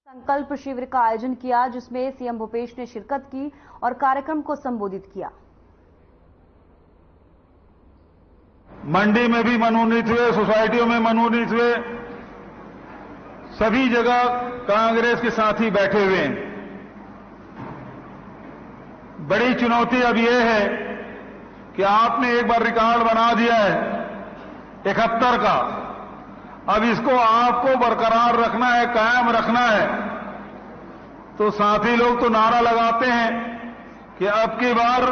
संकल्प शिविर का आयोजन किया, जिसमें सीएम भूपेश ने शिरकत की और कार्यक्रम को संबोधित किया। मंडी में भी मनोनीत हुए, सोसाइटियों में मनोनीत हुए, सभी जगह कांग्रेस के साथी बैठे हुए हैं। बड़ी चुनौती अब यह है कि आपने एक बार रिकॉर्ड बना दिया है 71 का, अब इसको आपको बरकरार रखना है, कायम रखना है। तो साथी लोग तो नारा लगाते हैं कि अब की बार,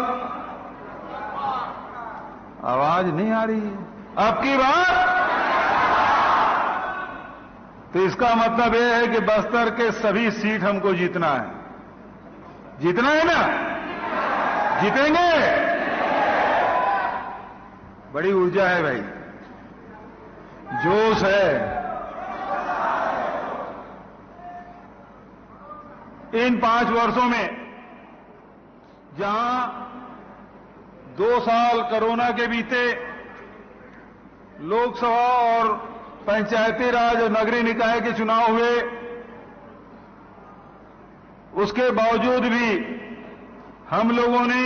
आवाज नहीं आ रही है, अब की बार, तो इसका मतलब यह है कि बस्तर के सभी सीट हमको जीतना है। जीतना है ना? जीतेंगे। बड़ी ऊर्जा है भाई, जोश है। इन 5 वर्षों में जहां 2 साल कोरोना के बीते, लोकसभा और पंचायती राज और नगरीय निकाय के चुनाव हुए, उसके बावजूद भी हम लोगों ने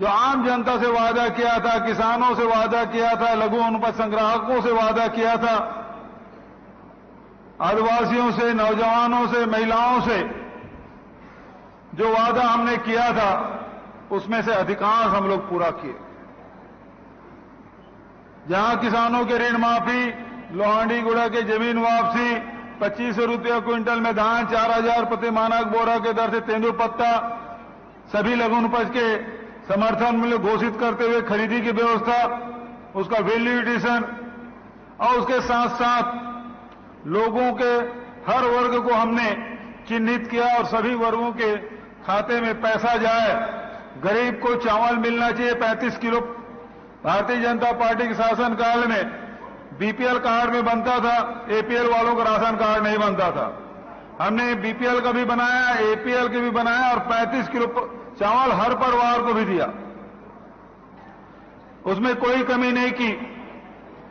जो आम जनता से वादा किया था, किसानों से वादा किया था, लघु अनुपज संग्राहकों से वादा किया था, आदिवासियों से, नौजवानों से, महिलाओं से जो वादा हमने किया था, उसमें से अधिकांश हम लोग पूरा किए। जहां किसानों के ऋण माफी, लोहांडी गुड़ा के जमीन वापसी, 2500 रुपया क्विंटल में धान, 4000 प्रति मानक बोरा के दर से तेंदुपत्ता, सभी लघु उपज के समर्थन मूल्य घोषित करते हुए खरीदी की व्यवस्था, उसका वैल्यू एडिशन, और उसके साथ साथ लोगों के हर वर्ग को हमने चिन्हित किया और सभी वर्गों के खाते में पैसा जाए। गरीब को चावल मिलना चाहिए 35 किलो। भारतीय जनता पार्टी के शासनकाल में बीपीएल कार्ड में बनता था, एपीएल वालों का राशन कार्ड नहीं बनता था। हमने बीपीएल का भी बनाया, एपीएल का भी बनाया और 35 किलो चावल हर परिवार को भी दिया। उसमें कोई कमी नहीं की।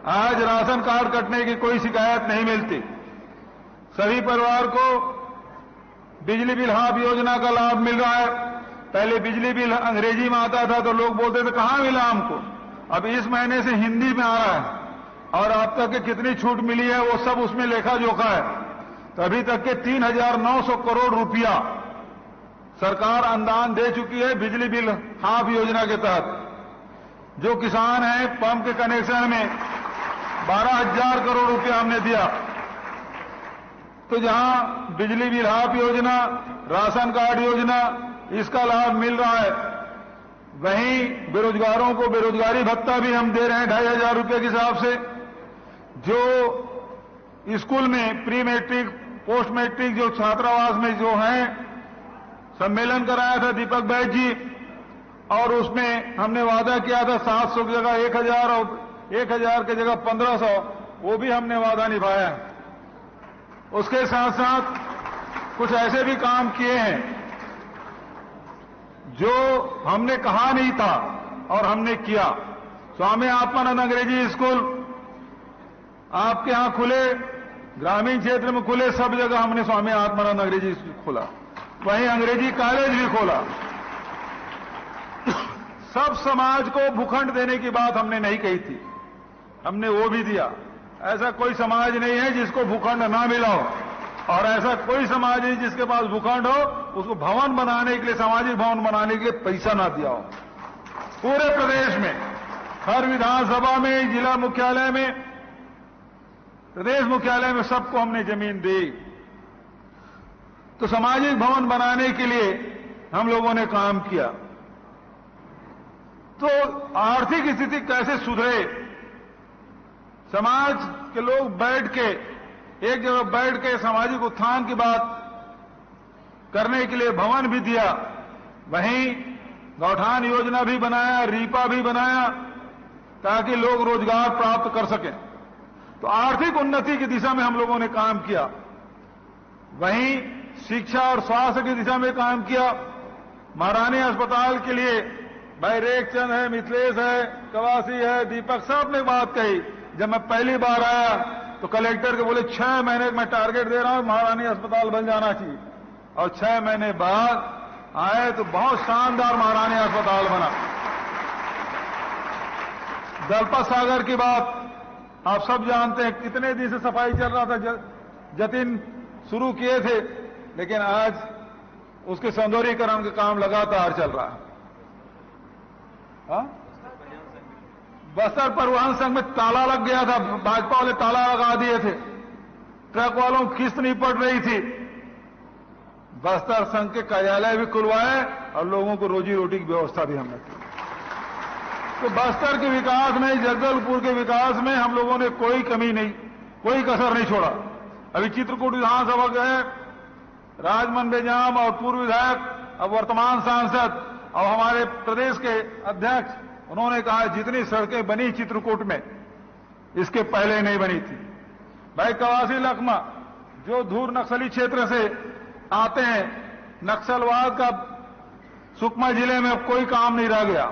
आज राशन कार्ड कटने की कोई शिकायत नहीं मिलती। सभी परिवार को बिजली बिल हाफ योजना का लाभ मिल रहा है। पहले बिजली बिल अंग्रेजी में आता था तो लोग बोलते थे कहां मिला हमको। अब इस महीने से हिंदी में आ रहा है और अब तक के कितनी छूट मिली है वो सब उसमें लेखा जोखा है। तो अभी तक के 3,900 करोड़ रुपया सरकार अनुदान दे चुकी है बिजली बिल हाफ योजना के तहत। जो किसान हैं पंप के कनेक्शन में 12,000 करोड़ रुपया हमने दिया। तो जहां बिजली बिल हाफ योजना, राशन कार्ड योजना, इसका लाभ मिल रहा है, वहीं बेरोजगारों को बेरोजगारी भत्ता भी हम दे रहे हैं 2,500 रुपये के हिसाब से। जो स्कूल में प्री मैट्रिक, पोस्ट मैट्रिक जो छात्रावास में जो हैं, सम्मेलन कराया था दीपक बैज जी और उसमें हमने वादा किया था 700 की जगह 1,000 और 1,000 की जगह 1,500, वो भी हमने वादा निभाया। उसके साथ साथ कुछ ऐसे भी काम किए हैं जो हमने कहा नहीं था और हमने किया। स्वामी आत्मानंद अंग्रेजी स्कूल आपके यहां खुले, ग्रामीण क्षेत्र में खुले, सब जगह हमने स्वामी आत्मानंद अंग्रेजी स्कूल खोला। वहीं अंग्रेजी कॉलेज भी खोला। सब समाज को भूखंड देने की बात हमने नहीं कही थी, हमने वो भी दिया। ऐसा कोई समाज नहीं है जिसको भूखंड ना मिला हो, और ऐसा कोई समाज नहीं जिसके पास भूखंड हो उसको भवन बनाने के लिए, सामाजिक भवन बनाने के लिए पैसा ना दिया हो। पूरे प्रदेश में, हर विधानसभा में, जिला मुख्यालय में, प्रदेश मुख्यालय में सबको हमने जमीन दी। तो सामाजिक भवन बनाने के लिए हम लोगों ने काम किया। तो आर्थिक स्थिति कैसे सुधरे, समाज के लोग बैठ के एक जगह बैठ के सामाजिक उत्थान की बात करने के लिए भवन भी दिया। वहीं गौठान योजना भी बनाया, रीपा भी बनाया, ताकि लोग रोजगार प्राप्त कर सकें। तो आर्थिक उन्नति की दिशा में हम लोगों ने काम किया। वहीं शिक्षा और स्वास्थ्य की दिशा में काम किया। महारानी अस्पताल के लिए भाई रेखचंद है, मिथिलेश है, कवासी है, दीपक, सब ने बात कही। जब मैं पहली बार आया तो कलेक्टर के बोले 6 महीने मैं टारगेट दे रहा हूं, महारानी अस्पताल बन जाना चाहिए। और 6 महीने बाद आए तो बहुत शानदार महारानी अस्पताल बना। दलपत सागर की बात आप सब जानते हैं, कितने दिन से सफाई चल रहा था, जतिन शुरू किए थे, लेकिन आज उसके सौंदर्यीकरण का काम लगातार चल रहा है। बस्तर परिवहन संघ में ताला लग गया था, भाजपा वाले ताला लगा दिए थे, ट्रक वालों की किस्त नहीं पड़ रही थी। बस्तर संघ के कार्यालय भी खुलवाए और लोगों को रोजी रोटी की व्यवस्था भी हमने की। तो बस्तर के विकास में, जगदलपुर के विकास में हम लोगों ने कोई कमी नहीं, कोई कसर नहीं छोड़ा। अभी चित्रकूट विधानसभा गए, राजमन बेजाम और पूर्व विधायक, अब वर्तमान सांसद और हमारे प्रदेश के अध्यक्ष, उन्होंने कहा जितनी सड़कें बनी चित्रकूट में इसके पहले नहीं बनी थी। भाई कवासी लखमा जो दूर नक्सली क्षेत्र से आते हैं, नक्सलवाद का सुकमा जिले में अब कोई काम नहीं रह गया।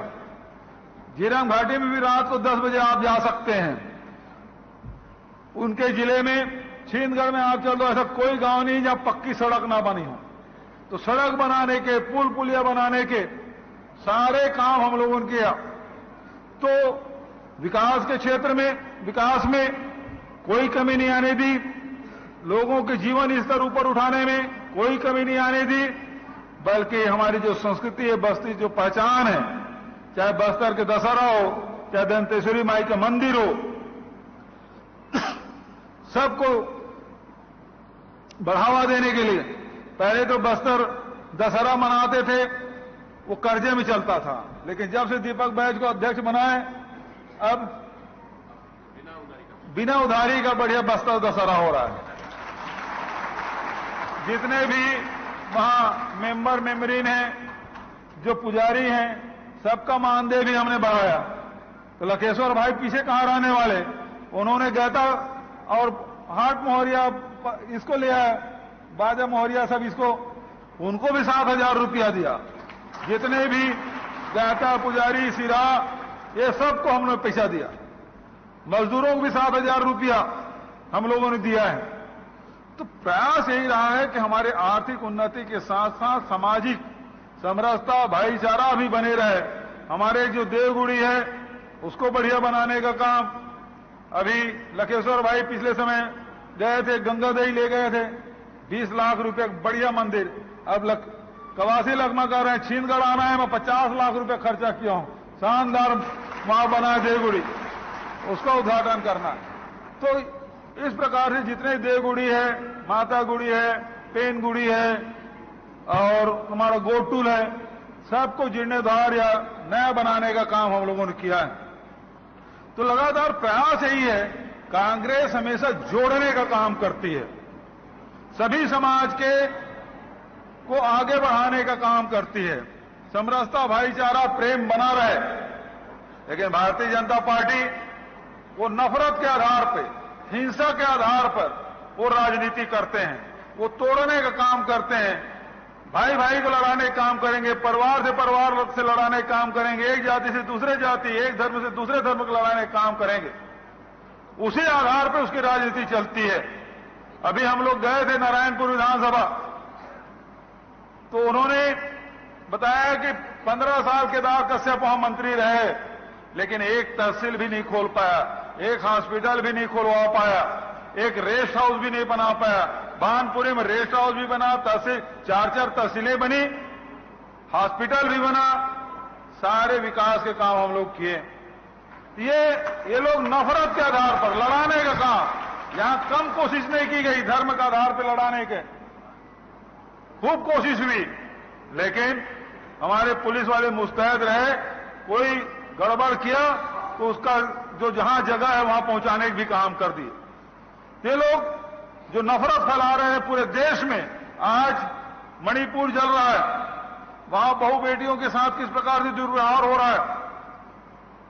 झीरम घाटी में भी रात को 10 बजे आप जा सकते हैं। उनके जिले में छींदगढ़ में आप चल दो, ऐसा कोई गांव नहीं जहां पक्की सड़क ना बनी हो। तो सड़क बनाने के, पुल पुलिया बनाने के सारे काम हम लोगों ने किया। तो विकास के क्षेत्र में, विकास में कोई कमी नहीं आने दी, लोगों के जीवन स्तर ऊपर उठाने में कोई कमी नहीं आने दी, बल्कि हमारी जो संस्कृति है, बस्ती जो पहचान है, चाहे बस्तर के दशहरा हो, चाहे दंतेश्वरी माई का मंदिर हो, सबको बढ़ावा देने के लिए पहले तो बस्तर दशहरा मनाते थे, वो कर्जे में चलता था, लेकिन जब से दीपक बैज को अध्यक्ष बनाए, अब बिना उधारी का बढ़िया बस्तर दशहरा हो रहा है। जितने भी वहां मेंबर मेंबरीन हैं, जो पुजारी हैं, सबका मानदेय भी हमने बढ़ाया। तो लखेश्वर भाई पीछे कहां रहने वाले, उन्होंने गैता और हाट मोहरिया इसको लिया, बाजा मोहरिया सब इसको, उनको भी 7,000 रुपया दिया। जितने भी गैता, पुजारी, सिरा, ये सबको हमने पैसा दिया। मजदूरों को भी 7,000 रुपया हम लोगों ने दिया है। तो प्रयास यही रहा है कि हमारे आर्थिक उन्नति के साथ साथ सामाजिक समरसता, भाईचारा भी बने रहे। हमारे जो देवगुड़ी है उसको बढ़िया बनाने का काम, अभी लखेश्वर भाई पिछले समय गए थे, गंगा दही ले गए थे, 20 लाख रुपए बढ़िया मंदिर। अब कवासी लखमा कह रहे हैं छींदगढ़ आना है, मैं 50 लाख रुपए खर्चा किया हूं, शानदार वहां बना है देवगुड़ी, उसका उद्घाटन करना है। तो इस प्रकार से जितने देवगुड़ी है, माता गुड़ी है, पेन गुड़ी है और हमारा गोटूल है, सबको जीर्णोद्धार या नया बनाने का काम हम लोगों ने किया है। तो लगातार प्रयास यही है, कांग्रेस हमेशा जोड़ने का काम करती है, सभी समाज के को आगे बढ़ाने का काम करती है, समरसता, भाईचारा, प्रेम बना रहे। लेकिन भारतीय जनता पार्टी वो नफरत के आधार पर, हिंसा के आधार पर वो राजनीति करते हैं, वो तोड़ने का काम करते हैं, भाई भाई को लड़ाने का काम करेंगे, परिवार से लड़ाने का काम करेंगे, एक जाति से दूसरे जाति, एक धर्म से दूसरे धर्म को लड़ाने का काम करेंगे। उसी आधार पर उसकी राजनीति चलती है। अभी हम लोग गए थे नारायणपुर विधानसभा, तो उन्होंने बताया कि 15 साल केदार कश्यप वहां मंत्री रहे, लेकिन एक तहसील भी नहीं खोल पाया, एक हॉस्पिटल भी नहीं खुलवा पाया, एक रेस्ट हाउस भी नहीं बना पाया। बानपुरी में रेस्ट हाउस भी बना, तहसील 4 तहसीलें बनी, हॉस्पिटल भी बना, सारे विकास के काम हम लोग किए। ये लोग नफरत के आधार पर लड़ाने का काम, यहां कम कोशिश नहीं की गई, धर्म के आधार पर लड़ाने के खूब कोशिश हुई, लेकिन हमारे पुलिस वाले मुस्तैद रहे, कोई गड़बड़ किया तो उसका जो जहां जगह है वहां पहुंचाने के भी काम कर दिए। ये लोग जो नफरत फैला रहे हैं पूरे देश में, आज मणिपुर जल रहा है, वहां बहू बेटियों के साथ किस प्रकार से दुर्व्यवहार हो रहा है,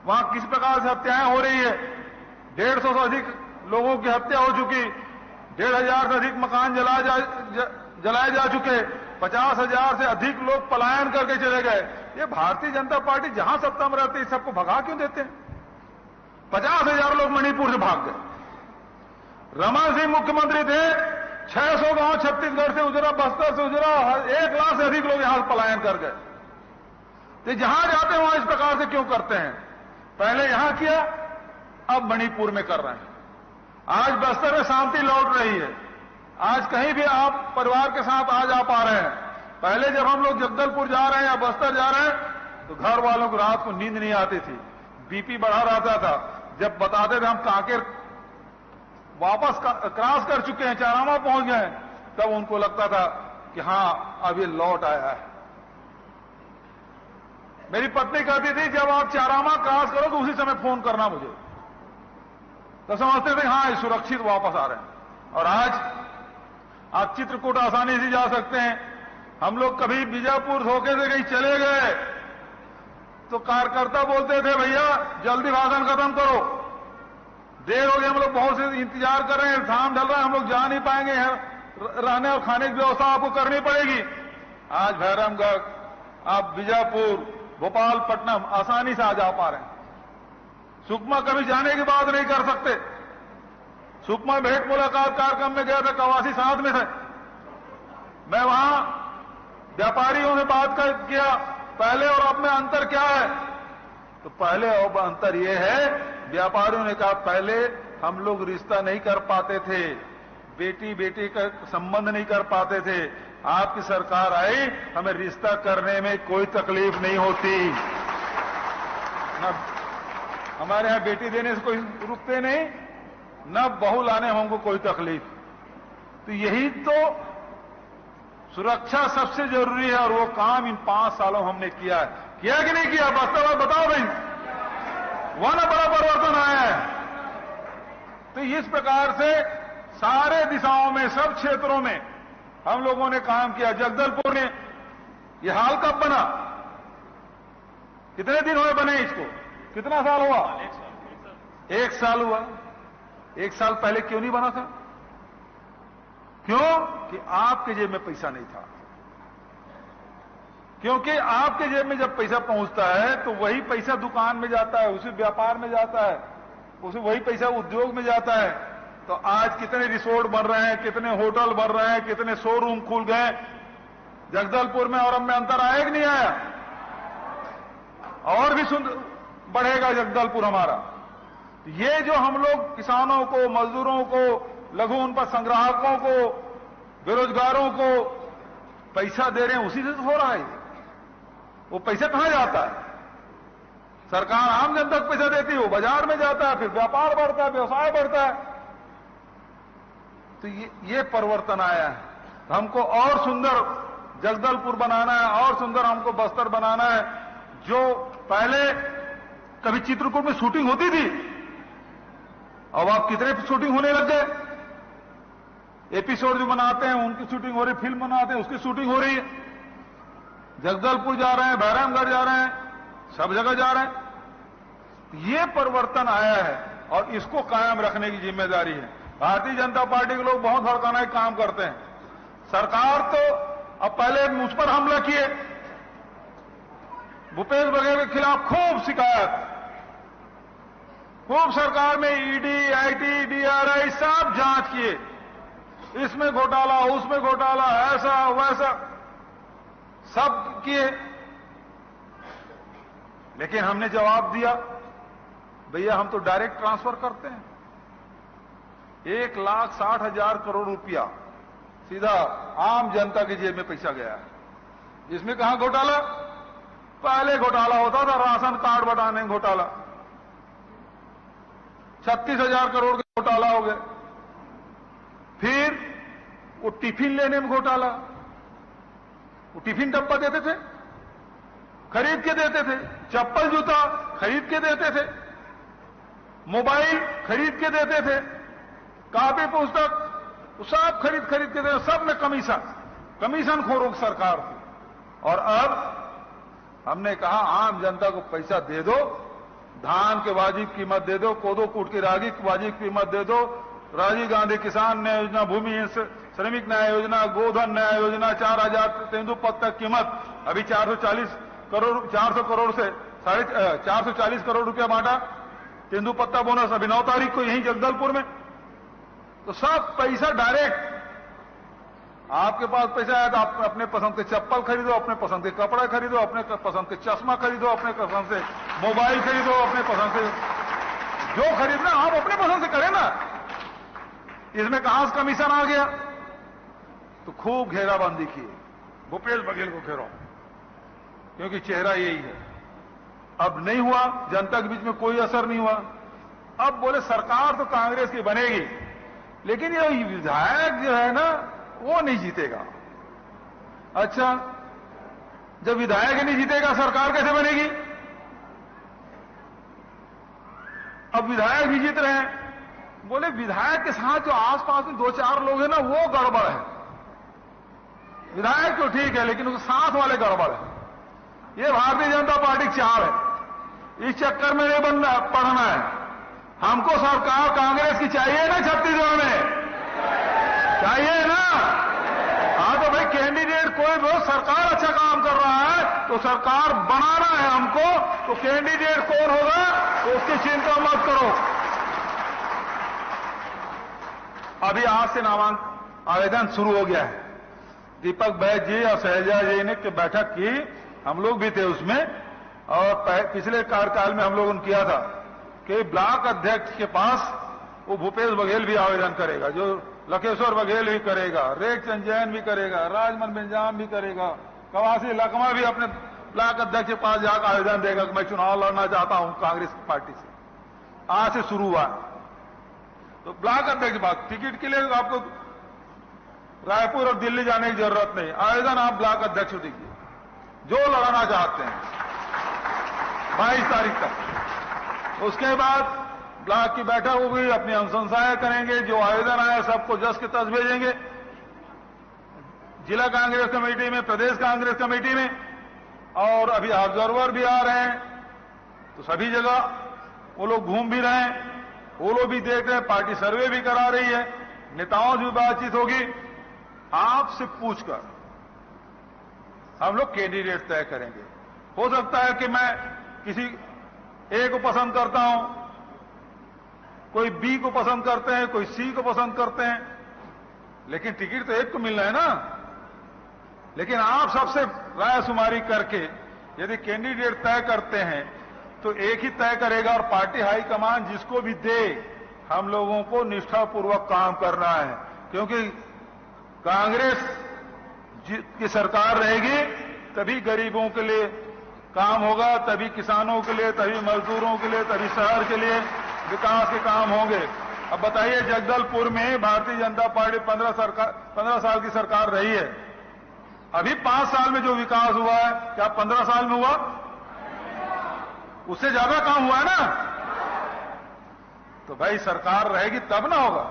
वहां किस प्रकार से हत्याएं हो रही है, 150 से अधिक लोगों की हत्या हो चुकी, 1,500 से अधिक मकान जलाए जा चुके, 50,000 से अधिक लोग पलायन करके चले गए। ये भारतीय जनता पार्टी जहां सत्ता में रहती है, सबको भगा क्यों देते हैं? 50,000 लोग मणिपुर से भाग गए। रमन सिंह मुख्यमंत्री थे, 600 गांव छत्तीसगढ़ से उजरा, बस्तर से उजरा, 1 लाख से अधिक लोग यहां पलायन कर गए। तो जहां जाते हैं वहां इस प्रकार से क्यों करते हैं? पहले यहां किया, अब मणिपुर में कर रहे हैं। आज बस्तर में शांति लौट रही है। आज कहीं भी आप परिवार के साथ आ जा पा रहे हैं। पहले जब हम लोग जगदलपुर जा रहे हैं या बस्तर जा रहे हैं तो घर वालों को रात को नींद नहीं आती थी, बीपी बढ़ा रहता था। जब बताते थे हम कांकेर वापस क्रॉस कर चुके हैं, चारामा पहुंच गए, तब उनको लगता था कि हां अब ये लौट आया है। मेरी पत्नी कहती थी जब आप चारामा क्रॉस करो तो उसी समय फोन करना मुझे, तो समझते थे हां सुरक्षित वापस आ रहे हैं। और आज आप चित्रकूट आसानी से जा सकते हैं। हम लोग कभी बीजापुर धोखे से कहीं चले गए तो कार्यकर्ता बोलते थे भैया जल्दी भाषण खत्म करो, देर हो गई, हम लोग बहुत से इंतजार कर रहे हैं, शाम ढल रहा है, हम लोग जा नहीं पाएंगे, रहने और खाने की व्यवस्था आपको करनी पड़ेगी। आज भैरमगढ़, आप बीजापुर, भोपालपट्टनम आसानी से आ जा पा रहे हैं। सुकमा कभी जाने की बात नहीं कर सकते। सुकमा भेंट मुलाकात कार्यक्रम में गया था, कवासी साथ में थे। मैं वहां व्यापारियों से बात किया, पहले और अब में अंतर क्या है? तो पहले और अंतर यह है, व्यापारियों ने कहा पहले हम लोग रिश्ता नहीं कर पाते थे, बेटी बेटी का संबंध नहीं कर पाते थे, आपकी सरकार आई, हमें रिश्ता करने में कोई तकलीफ नहीं होती। न हमारे यहां बेटी देने से कोई रुकते नहीं, न बहू लाने में हमको कोई तकलीफ। तो यही तो सुरक्षा सबसे जरूरी है, और वो काम इन 5 सालों हमने किया है। किया कि नहीं किया? बस्तर बताओ भाई, वहां ना बड़ा परिवर्तन आया है। तो इस प्रकार से सारे दिशाओं में, सब क्षेत्रों में हम लोगों ने काम किया। जगदलपुर ने यह हाल कब बना? कितने दिन हुए बने इसको? कितना साल हुआ? 1 साल हुआ। 1 साल पहले क्यों नहीं बना था? क्यों? कि आपके जेब में पैसा नहीं था। क्योंकि आपके जेब में जब पैसा पहुंचता है तो वही पैसा दुकान में जाता है, उसी व्यापार में जाता है, उसी वही पैसा उद्योग में जाता है। तो आज कितने रिसोर्ट बन रहे हैं, कितने होटल बन रहे हैं, कितने शोरूम खुल गए। जगदलपुर में और अब में अंतर आया कि नहीं आया? और भी बढ़ेगा जगदलपुर हमारा। ये जो हम लोग किसानों को, मजदूरों को, लघु उनपर संग्राहकों को, बेरोजगारों को पैसा दे रहे हैं, उसी से तो हो रहा है। वो पैसा कहां जाता है? सरकार आम जनता को पैसा देती है, वो बाजार में जाता है, फिर व्यापार बढ़ता है, व्यवसाय बढ़ता है। तो ये परिवर्तन आया है। हमको और सुंदर जगदलपुर बनाना है, और सुंदर हमको बस्तर बनाना है। जो पहले कभी चित्रकूट में शूटिंग होती थी, अब आप कितने शूटिंग होने लग गए। एपिसोड जो बनाते हैं उनकी शूटिंग हो रही, फिल्म बनाते हैं उसकी शूटिंग हो रही है। जगदलपुर जा रहे हैं, भैरमगढ़ जा रहे हैं, सब जगह जा रहे हैं। ये परिवर्तन आया है और इसको कायम रखने की जिम्मेदारी है। भारतीय जनता पार्टी के लोग बहुत भड़काना काम करते हैं। सरकार तो अब पहले मुझ पर हमला किए, भूपेश बघेल के खिलाफ खूब शिकायत, खूब सरकार में ईडी, आईटी, डीआरआई सब जांच किए, इसमें घोटाला, उसमें घोटाला, ऐसा वैसा सब किए। लेकिन हमने जवाब दिया, भैया हम तो डायरेक्ट ट्रांसफर करते हैं। 1,60,000 करोड़ रुपया सीधा आम जनता की जेब में पैसा गया है। इसमें कहां घोटाला? पहले घोटाला होता था राशन कार्ड बनाने में घोटाला, 36,000 करोड़ का घोटाला हो गए। फिर वो टिफिन लेने में घोटाला, वो टिफिन डब्बा देते थे, खरीद के देते थे, चप्पल जूता खरीद के देते थे, मोबाइल खरीद के देते थे, कॉपी पुस्तक सब खरीद के देते थे, सब में कमीशन खोरों की सरकार थी। और अब हमने कहा आम जनता को पैसा दे दो, धान के वाजिब कीमत दे दो, कोदो कूट की रागी की वाजिब कीमत दे दो, राजीव गांधी किसान न्याय योजना, भूमि श्रमिक न्याय योजना, गोधन न्याय योजना, 4,000 तेंदुपत्ता कीमत अभी 400 करोड़ से 440 करोड़ रुपया बांटा। तेंदुपत्ता बोनस अभी 9 तारीख को यहीं जगदलपुर में। तो सब पैसा डायरेक्ट आपके पास पैसा है तो आप अपने पसंद के चप्पल खरीदो, अपने पसंद के कपड़े खरीदो, अपने पसंद के चश्मा खरीदो, अपने पसंद से मोबाइल खरीदो, अपने पसंद से जो खरीदना आप अपने पसंद से करें ना। इसमें कहां से कमीशन आ गया? तो खूब घेराबंदी की, भूपेश बघेल को घेरो, क्योंकि चेहरा यही है। अब नहीं हुआ, जनता के बीच में कोई असर नहीं हुआ। अब बोले सरकार तो कांग्रेस की बनेगी, लेकिन ये विधायक जो है ना वो नहीं जीतेगा। अच्छा, जब विधायक नहीं जीतेगा सरकार कैसे बनेगी? अब विधायक भी जीत रहे हैं। बोले विधायक के साथ जो आसपास में 2-4 लोग हैं ना वो गड़बड़ है। विधायक तो ठीक है लेकिन उसके साथ वाले गड़बड़ है। ये भारतीय जनता पार्टी की चाल है। इस चक्कर में नहीं बनना पढ़ना है। हमको सरकार कांग्रेस की चाहिए ना, छत्तीसगढ़ में चाहिए ना। हाँ तो भाई कैंडिडेट कोई भी हो, सरकार अच्छा काम कर रहा है तो सरकार बनाना है हमको, तो कैंडिडेट कौन होगा तो उसकी चिंता मत करो। अभी आज से नामांकन आवेदन शुरू हो गया है। दीपक बैद जी और शैलजा जी ने बैठक की, हम लोग भी थे उसमें, और पिछले कार्यकाल में हम लोगों ने किया था कि ब्लॉक अध्यक्ष के पास वो भूपेश बघेल भी आवेदन करेगा, जो लखेश्वर बघेल भी करेगा, रेखचंद जैन भी करेगा, राजमन बिंजाम भी करेगा, कवासी लकमा भी अपने ब्लॉक अध्यक्ष के पास जाकर आवेदन देगा कि मैं चुनाव लड़ना चाहता हूं कांग्रेस की पार्टी से। आज से शुरू हुआ। तो ब्लॉक अध्यक्ष के पास टिकट के लिए आपको रायपुर और दिल्ली जाने की जरूरत नहीं, आवेदन आप ब्लॉक अध्यक्ष को दीजिए जो लड़ना चाहते हैं 22 तारीख तक। उसके बाद ब्लॉक की बैठक होगी, अपनी अनुशंसाएं करेंगे, जो आवेदन आए सबको जस के तस भेजेंगे जिला कांग्रेस कमेटी में, प्रदेश कांग्रेस कमेटी में, और अभी ऑब्जर्वर भी आ रहे हैं। तो सभी जगह वो लोग घूम भी रहे हैं, वो लोग भी देख रहे हैं, पार्टी सर्वे भी करा रही है, नेताओं से भी बातचीत होगी। आपसे पूछकर हम लोग कैंडिडेट तय करेंगे। हो सकता है कि मैं किसी ए को पसंद करता हूं, कोई बी को पसंद करते हैं, कोई सी को पसंद करते हैं, लेकिन टिकट तो एक को मिलना है ना। लेकिन आप सबसे राय शुमारी करके यदि कैंडिडेट तय करते हैं तो एक ही तय करेगा, और पार्टी हाईकमान जिसको भी दे हम लोगों को निष्ठापूर्वक काम करना है, क्योंकि कांग्रेस की सरकार रहेगी तभी गरीबों के लिए काम होगा, तभी किसानों के लिए, तभी मजदूरों के लिए, तभी शहर के लिए विकास के काम होंगे। अब बताइए, जगदलपुर में भारतीय जनता पार्टी 15 साल की सरकार रही है, अभी 5 साल में जो विकास हुआ है क्या 15 साल में हुआ? उससे ज्यादा काम हुआ है ना। तो भाई सरकार रहेगी तब ना होगा।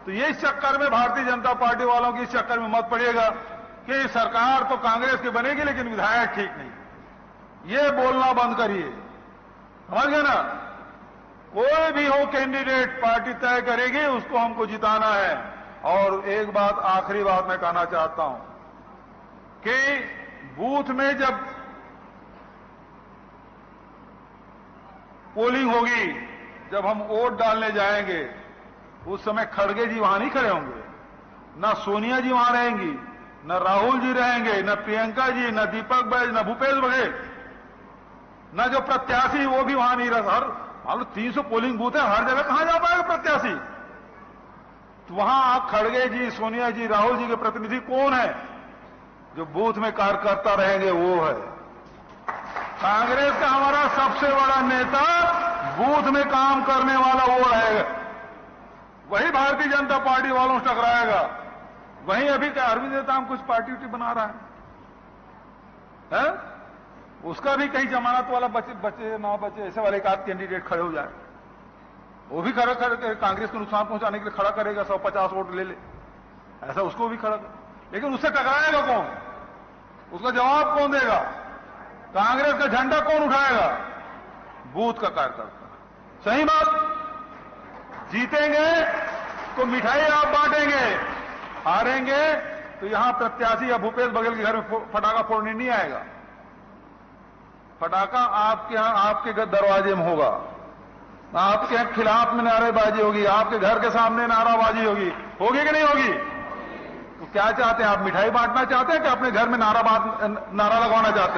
तो ये इस चक्कर में भारतीय जनता पार्टी वालों की इस चक्कर में मत पड़िएगा कि सरकार तो कांग्रेस की बनेगी लेकिन विधायक ठीक नहीं, ये बोलना बंद करिए, समझ गए ना। कोई भी हो कैंडिडेट पार्टी तय करेगी, उसको हमको जिताना है। और एक बात, आखिरी बात मैं कहना चाहता हूं कि बूथ में जब पोलिंग होगी, जब हम वोट डालने जाएंगे, उस समय खड़गे जी वहां नहीं खड़े होंगे, ना सोनिया जी वहां रहेंगी, न राहुल जी रहेंगे, न प्रियंका जी, न दीपक बैज, न भूपेश बघेल, न जो प्रत्याशी वो भी वहां नहीं रह। मान लो 300 पोलिंग बूथ है, हर जगह कहां जा पाएगा प्रत्याशी? तो वहां आप खड़गे जी, सोनिया जी, राहुल जी के प्रतिनिधि कौन है? जो बूथ में कार्यकर्ता रहेंगे वो है कांग्रेस का। हमारा सबसे बड़ा नेता बूथ में काम करने वाला वो रहेगा, वही भारतीय जनता पार्टी वालों से टकराएगा। वहीं अभी क्या अरविंद नेता कुछ पार्टी उटी बना रहा है? उसका भी कहीं जमानत वाला बचे ना बचे, ऐसे वाले एक आध कैंडिडेट खड़े हो जाए, वो भी खड़ा कर कांग्रेस को नुकसान पहुंचाने के लिए खड़ा करेगा, 150 वोट ले ले, ऐसा उसको भी खड़ा कर। लेकिन उससे टकराएगा कौन? उसका जवाब कौन देगा? कांग्रेस का झंडा कौन उठाएगा? बूथ का कार्यकर्ता। सही बात। जीतेंगे तो मिठाई आप बांटेंगे, हारेंगे तो यहां प्रत्याशी या भूपेश बघेल के घर में फटाखा फोड़ने नहीं आएगा। फटाखा आपके यहां आपके दरवाजे में होगा। आपके खिलाफ में नारेबाजी होगी, आपके घर के सामने नाराबाजी होगी कि नहीं होगी? तो क्या चाहते हैं आप? मिठाई बांटना चाहते हैं कि अपने घर में नारा लगवाना चाहते हैं?